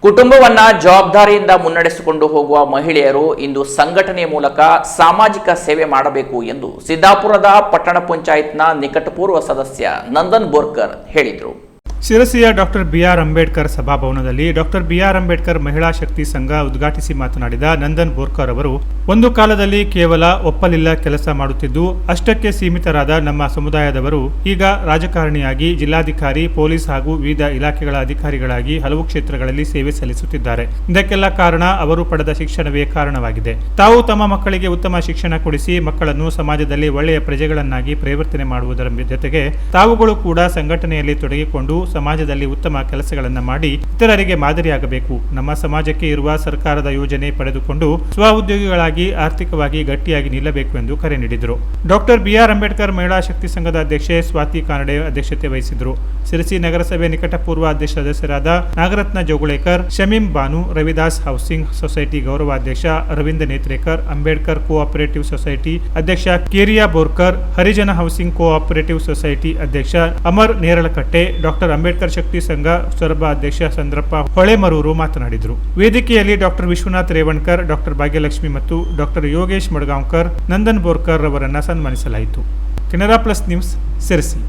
ಕುಟುಂಬವನ್ನ ಜವಾಬ್ದಾರಿಯಿಂದ ಮುನ್ನಡೆಸಿಕೊಂಡು ಹೋಗುವ ಮಹಿಳೆಯರು ಇಂದು ಸಂಘಟನೆಯ ಮೂಲಕ ಸಾಮಾಜಿಕ ಸೇವೆ ಮಾಡಬೇಕು ಎಂದು ಸಿದ್ದಾಪುರದ ಪಟ್ಟಣ ಪಂಚಾಯತ್ನ ನಿಕಟಪೂರ್ವ ಸದಸ್ಯ ನಂದನ್ ಬೋರ್ಕರ್ ಹೇಳಿದರು. ಶಿರಸಿಯ ಡಾಕ್ಟರ್ ಬಿಆರ್ ಅಂಬೇಡ್ಕರ್ ಸಭಾಭವನದಲ್ಲಿ ಡಾಕ್ಟರ್ ಬಿಆರ್ ಅಂಬೇಡ್ಕರ್ ಮಹಿಳಾ ಶಕ್ತಿ ಸಂಘ ಉದ್ಘಾಟಿಸಿ ಮಾತನಾಡಿದ ನಂದನ್ ಬೋರ್ಕರ್ ಅವರು, ಒಂದು ಕಾಲದಲ್ಲಿ ಕೇವಲ ಒಪ್ಪಲಿಲ್ಲ ಕೆಲಸ ಮಾಡುತ್ತಿದ್ದು ಅಷ್ಟಕ್ಕೆ ಸೀಮಿತರಾದ ನಮ್ಮ ಸಮುದಾಯದವರು ಈಗ ರಾಜಕಾರಣಿಯಾಗಿ, ಜಿಲ್ಲಾಧಿಕಾರಿ, ಪೊಲೀಸ್ ಹಾಗೂ ವಿವಿಧ ಇಲಾಖೆಗಳ ಅಧಿಕಾರಿಗಳಾಗಿ ಹಲವು ಕ್ಷೇತ್ರಗಳಲ್ಲಿ ಸೇವೆ ಸಲ್ಲಿಸುತ್ತಿದ್ದಾರೆ. ಇದಕ್ಕೆಲ್ಲ ಕಾರಣ ಅವರು ಪಡೆದ ಶಿಕ್ಷಣವೇ ಕಾರಣವಾಗಿದೆ. ತಾವು ತಮ್ಮ ಮಕ್ಕಳಿಗೆ ಉತ್ತಮ ಶಿಕ್ಷಣ ಕೊಡಿಸಿ ಮಕ್ಕಳನ್ನು ಸಮಾಜದಲ್ಲಿ ಒಳ್ಳೆಯ ಪ್ರಜೆಗಳನ್ನಾಗಿ ಪರಿವರ್ತನೆ ಮಾಡುವುದರ ಜೊತೆಗೆ ತಾವುಗಳು ಕೂಡ ಸಂಘಟನೆಯಲ್ಲಿ ತೊಡಗಿಕೊಂಡು ಸಮಾಜದಲ್ಲಿ ಉತ್ತಮ ಕೆಲಸಗಳನ್ನು ಮಾಡಿ ಇತರರಿಗೆ ಮಾದರಿಯಾಗಬೇಕು. ನಮ್ಮ ಸಮಾಜಕ್ಕೆ ಇರುವ ಸರ್ಕಾರದ ಯೋಜನೆ ಪಡೆದುಕೊಂಡು ಸ್ವಉದ್ಯೋಗಿಗಳಾಗಿ ಆರ್ಥಿಕವಾಗಿ ಗಟ್ಟಿಯಾಗಿ ನಿಲ್ಲಬೇಕು ಎಂದು ಕರೆ ನೀಡಿದರು. ಡಾಕ್ಟರ್ ಬಿಆರ್ ಅಂಬೇಡ್ಕರ್ ಮಹಿಳಾ ಶಕ್ತಿ ಸಂಘದ ಅಧ್ಯಕ್ಷೆ ಸ್ವಾತಿ ಕಾನಡೆ ಅಧ್ಯಕ್ಷತೆ ವಹಿಸಿದರು. ಸಿರಸಿ ನಗರಸಭೆ ನಿಕಟಪೂರ್ವ ಅಧ್ಯಕ್ಷ ಸದಸ್ಯರಾದ ನಾಗರತ್ನ ಜೋಗುಳೇಕರ್, ಶಮೀಂ ಬಾನು, ರವಿದಾಸ್ ಹೌಸಿಂಗ್ ಸೊಸೈಟಿ ಗೌರವಾಧ್ಯಕ್ಷ ರವೀಂದ್ರ ನೇತ್ರೇಕರ್, ಅಂಬೇಡ್ಕರ್ ಕೋಆಪರೇಟಿವ್ ಸೊಸೈಟಿ ಅಧ್ಯಕ್ಷ ಕೇರಿಯಾ ಬೋರ್ಕರ್, ಹರಿಜನ ಹೌಸಿಂಗ್ ಕೋಆಪರೇಟಿವ್ ಸೊಸೈಟಿ ಅಧ್ಯಕ್ಷ ಅಮರ್ ನೇರಳಕಟ್ಟೆ, ಡಾಕ್ಟರ್ ಅಂಬೇಡ್ಕರ್ ಶಕ್ತಿ ಸಂಘ ಸೊರಬ ಅಧ್ಯಕ್ಷ ಚಂದ್ರಪ್ಪ ಹೊಳೆಮರೂರು ಮಾತನಾಡಿದರು. ವೇದಿಕೆಯಲ್ಲಿ ಡಾಕ್ಟರ್ ವಿಶ್ವನಾಥ್ ರೇವಣ್ಕರ್, ಡಾಕ್ಟರ್ ಭಾಗ್ಯಲಕ್ಷ್ಮಿ ಮತ್ತು ಡಾಕ್ಟರ್ ಯೋಗೇಶ್ ಮಡ್ಗಾಂವ್ಕರ್, ನಂದನ್ ಬೋರ್ಕರ್ ಅವರನ್ನು ಸನ್ಮಾನಿಸಲಾಯಿತು. Canara plus news, Sirsi.